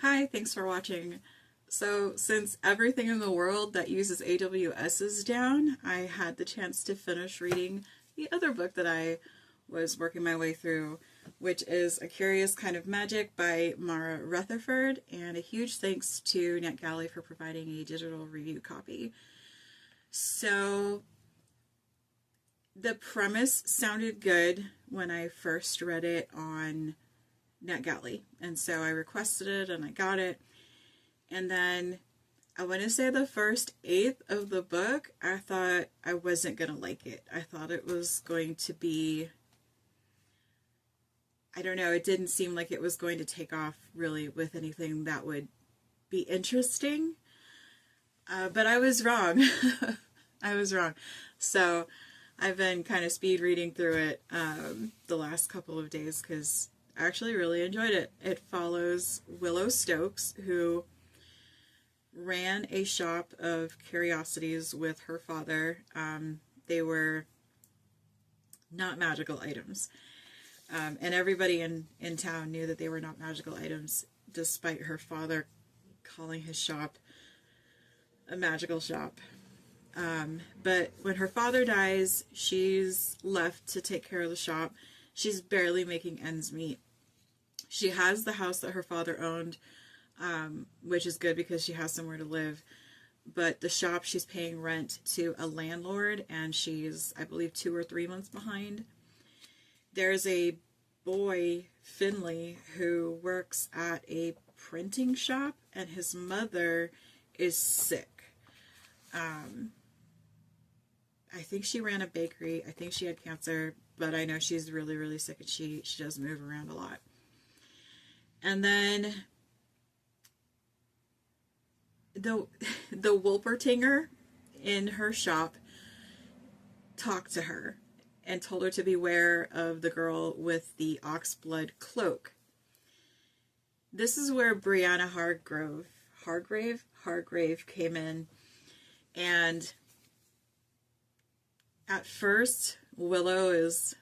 Hi, thanks for watching. So, since everything in the world that uses AWS is down, I had the chance to finish reading the other book that I was working my way through, which is A Curious Kind of Magic by Mara Rutherford, and a huge thanks to NetGalley for providing a digital review copy. So, the premise sounded good when I first read it on NetGalley, and so I requested it and I got it. And then I want to say the first eighth of the book, I thought I wasn't going to like it. I thought it was going to be, I don't know, it didn't seem like it was going to take off really with anything that would be interesting. But I was wrong. I was wrong. So I've been kind of speed reading through it the last couple of days because I actually really enjoyed it. It follows Willow Stokes, who ran a shop of curiosities with her father. They were not magical items. And everybody in town knew that they were not magical items, despite her father calling his shop a magical shop. But when her father dies, she's left to take care of the shop. She's barely making ends meet. She has the house that her father owned, which is good because she has somewhere to live. But the shop, she's paying rent to a landlord, and she's, I believe, 2 or 3 months behind. There's a boy, Finley, who works at a printing shop, and his mother is sick. I think she ran a bakery. I think she had cancer, but I know she's really, really sick, and she does move around a lot. And then the Wolpertinger in her shop talked to her and told her to beware of the girl with the oxblood cloak. This is where Brianna Hargrave came in, and at first Willow's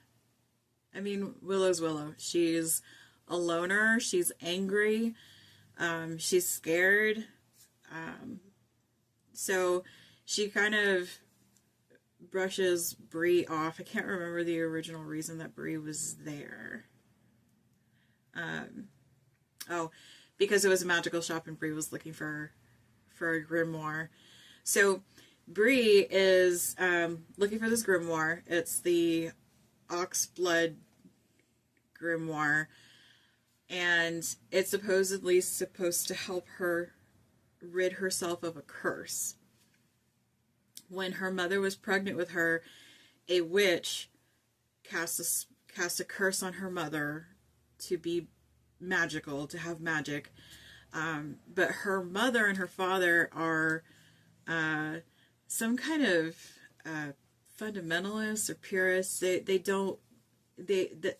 Willow. She's a loner, she's angry, she's scared, so she kind of brushes Bree off. I can't remember the original reason that Bree was there. Because it was a magical shop and Bree was looking for a grimoire. So Bree is looking for this grimoire. It's the Oxblood grimoire, and it's supposedly supposed to help her rid herself of a curse. When her mother was pregnant with her, a witch cast a curse on her mother to be magical, to have magic. But her mother and her father are some kind of fundamentalists or purists. They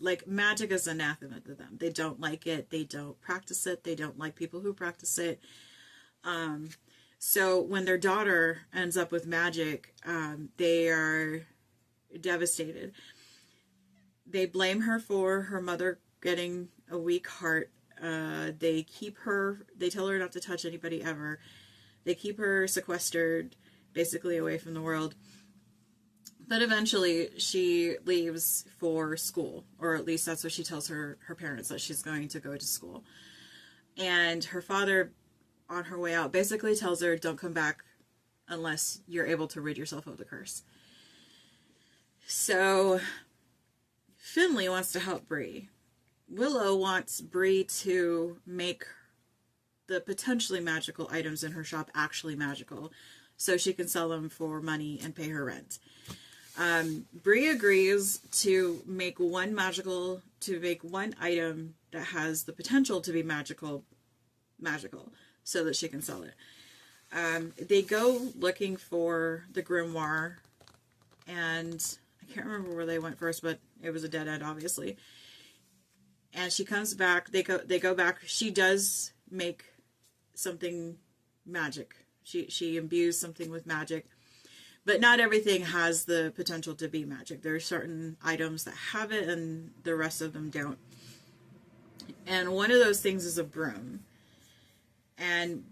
like, magic is anathema to them. They don't like it. They don't practice it. They don't like people who practice it. So when their daughter ends up with magic, they are devastated. They blame her for her mother getting a weak heart. They tell her not to touch anybody ever. They keep her sequestered, basically away from the world. But eventually she leaves for school, or at least that's what she tells her parents, that she's going to go to school. And her father, on her way out, basically tells her, don't come back unless you're able to rid yourself of the curse. So Finley wants to help Bree. Willow wants Bree to make the potentially magical items in her shop actually magical, so she can sell them for money and pay her rent. Bree agrees to make one item that has the potential to be magical, so that she can sell it. They go looking for the grimoire, and I can't remember where they went first, but it was a dead end, obviously. And she comes back. They go back. She does make something magic. She imbues something with magic. But not everything has the potential to be magic. There are certain items that have it and the rest of them don't. And one of those things is a broom. and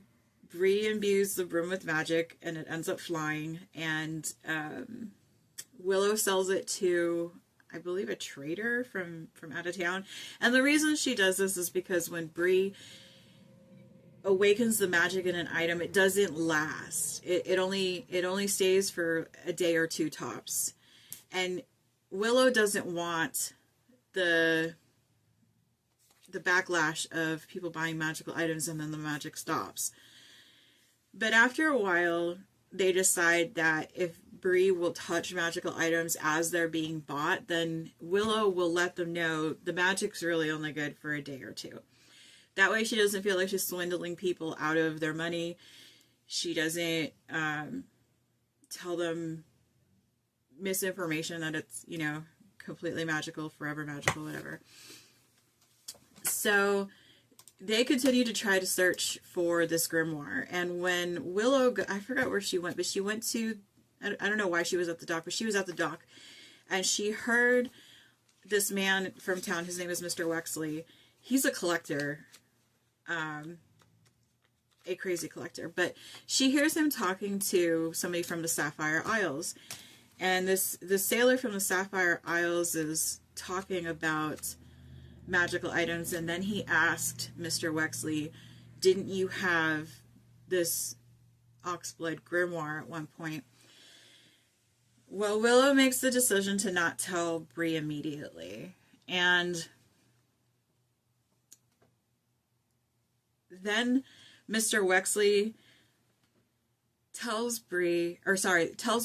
Bree imbues the broom with magic, and it ends up flying, and Willow sells it to, I believe, a trader from out of town. And the reason she does this is because when Bree awakens the magic in an item, it doesn't last. It only stays for a day or two tops. And Willow doesn't want the backlash of people buying magical items and then the magic stops. But after a while, they decide that if Bree will touch magical items as they're being bought, then Willow will let them know the magic's really only good for a day or two. That way she doesn't feel like she's swindling people out of their money. She doesn't tell them misinformation that it's, you know, completely magical, forever magical, whatever. So they continue to try to search for this grimoire. And when Willow, I forgot where she went, but she went to, I don't know why she was at the dock, but she was at the dock. And she heard this man from town, his name is Mr. Wexley. He's a collector, a crazy collector. But she hears him talking to somebody from the Sapphire Isles. And the sailor from the Sapphire Isles is talking about magical items, and then he asked Mr. Wexley, didn't you have this Oxblood grimoire at one point? Well, Willow makes the decision to not tell Bree immediately, and then Mr. Wexley tells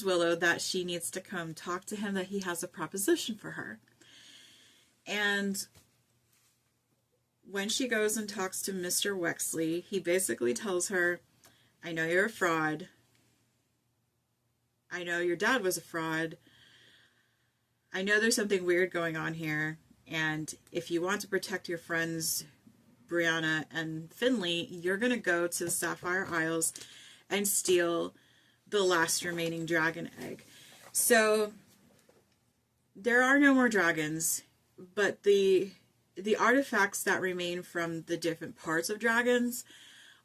Willow that she needs to come talk to him, that he has a proposition for her. And when she goes and talks to Mr. Wexley, he basically tells her, I know you're a fraud. I know your dad was a fraud. I know there's something weird going on here. And if you want to protect your friends, Brianna and Finley, you're going to go to the Sapphire Isles and steal the last remaining dragon egg. So there are no more dragons, but the artifacts that remain from the different parts of dragons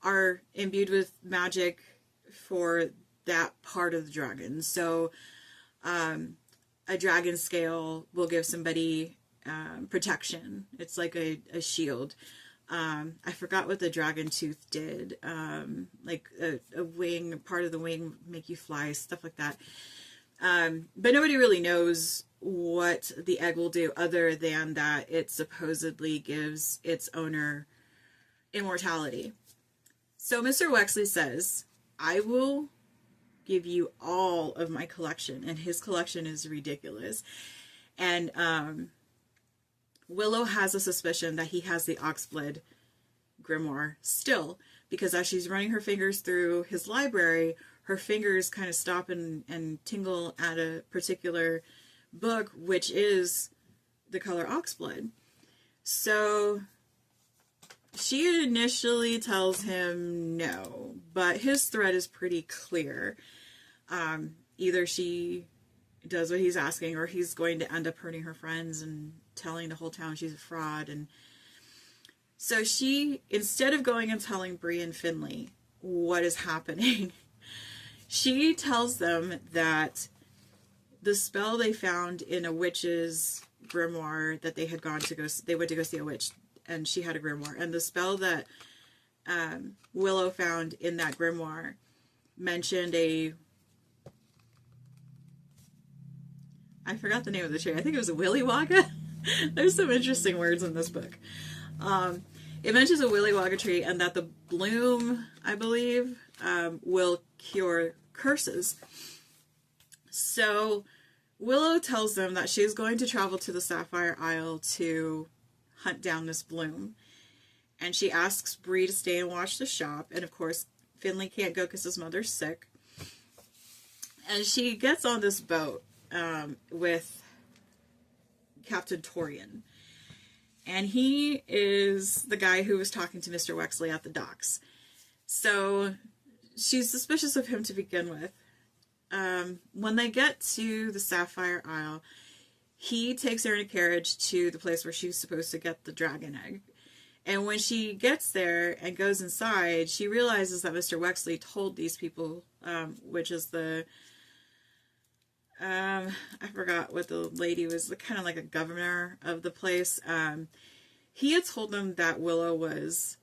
are imbued with magic for that part of the dragon. So a dragon scale will give somebody protection. It's like a shield. I forgot what the dragon tooth did. Like a wing, part of the wing make you fly, stuff like that. But nobody really knows what the egg will do other than that it supposedly gives its owner immortality. So Mr. Wexley says, I will give you all of my collection, and his collection is ridiculous. And Willow has a suspicion that he has the Oxblood grimoire still, because as she's running her fingers through his library, her fingers kind of stop and tingle at a particular book, which is the color Oxblood. So she initially tells him no, but his threat is pretty clear. Either she does what he's asking, or he's going to end up hurting her friends and telling the whole town she's a fraud. And so she, instead of going and telling Bree and Finley what is happening, she tells them that the spell they found in a witch's grimoire that they had gone to go, they went to go see a witch, and she had a grimoire, and the spell that Willow found in that grimoire mentioned I forgot the name of the tree. I think it was a willy wagga. There's some interesting words in this book. It mentions a willy wagga tree, and that the bloom, I believe, will cure curses. So Willow tells them that she's going to travel to the Sapphire Isle to hunt down this bloom. And she asks Bree to stay and watch the shop. And of course, Finley can't go because his mother's sick. And she gets on this boat with Captain Torian. And he is the guy who was talking to Mr. Wexley at the docks. So she's suspicious of him to begin with. When they get to the Sapphire Isle, he takes her in a carriage to the place where she's supposed to get the dragon egg. And when she gets there and goes inside, she realizes that Mr. Wexley told these people, which is the, I forgot what the lady was, kind of like a governor of the place. He had told them that Willow was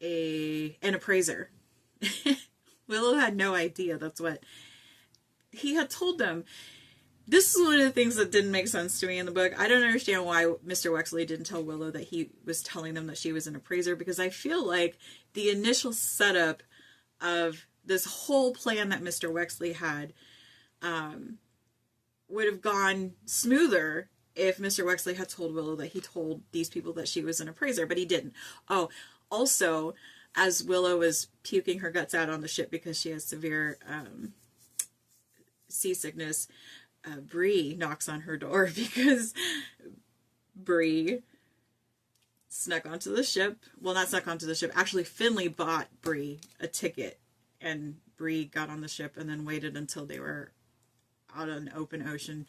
an appraiser. Willow had no idea that's what he had told them. This is one of the things that didn't make sense to me in the book. I don't understand why Mr. Wexley didn't tell Willow that he was telling them that she was an appraiser, because I feel like the initial setup of this whole plan that Mr. Wexley had would have gone smoother if Mr. Wexley had told Willow that he told these people that she was an appraiser, but he didn't. Oh, also, as Willow was puking her guts out on the ship because she has severe seasickness, Bree knocks on her door because Bree snuck onto the ship. Well, not snuck onto the ship. Actually, Finley bought Bree a ticket, and Bree got on the ship and then waited until they were out on open ocean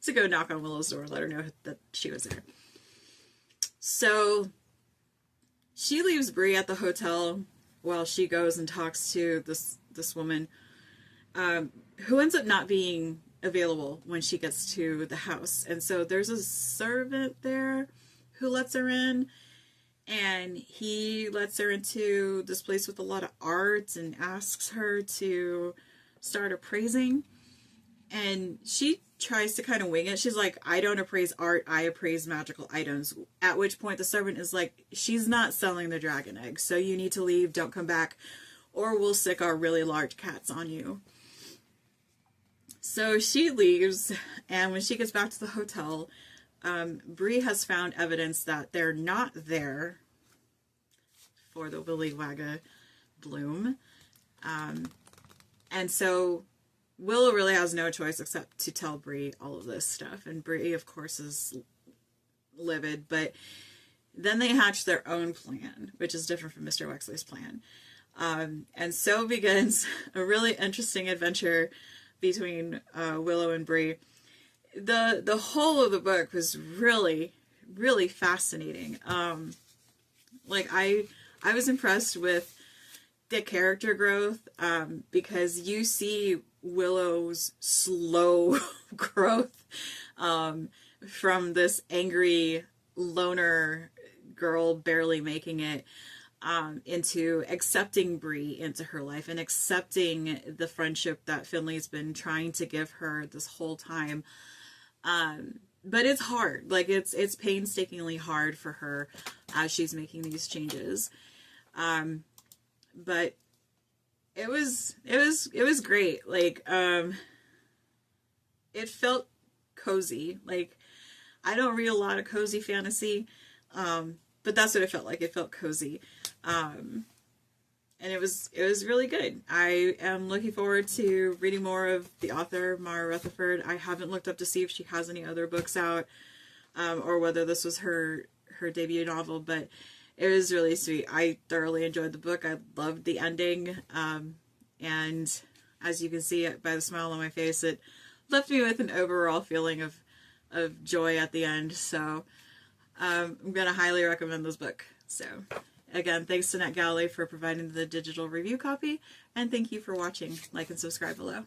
to go knock on Willow's door and let her know that she was there. So she leaves Bree at the hotel while she goes and talks to this woman, who ends up not being available when she gets to the house. And so there's a servant there who lets her in, and he lets her into this place with a lot of art and asks her to start appraising. And she tries to kind of wing it. She's like, I don't appraise art, I appraise magical items. At which point the servant is like, she's not selling the dragon eggs, so you need to leave, don't come back, or we'll sick our really large cats on you. So she leaves, and when she gets back to the hotel, Bree has found evidence that they're not there for the Willy Wagga bloom. And so Willow really has no choice except to tell Bree all of this stuff. And Bree, of course, is livid, but then they hatch their own plan, which is different from Mr. Wexley's plan. And so begins a really interesting adventure between Willow and Bree. The whole of the book was really, really fascinating. Like I was impressed with the character growth, because you see Willow's slow growth from this angry loner girl barely making it into accepting Bree into her life and accepting the friendship that Finley's been trying to give her this whole time. But it's hard. Like it's painstakingly hard for her as she's making these changes. But it was great. Like it felt cozy. Like I don't read a lot of cozy fantasy, but that's what it felt like. It felt cozy. And it was really good. I am looking forward to reading more of the author, Mara Rutherford. I haven't looked up to see if she has any other books out, or whether this was her debut novel, but it was really sweet. I thoroughly enjoyed the book. I loved the ending. And as you can see by the smile on my face, it left me with an overall feeling of joy at the end. So I'm going to highly recommend this book. So again, thanks to NetGalley for providing the digital review copy, and thank you for watching. Like and subscribe below.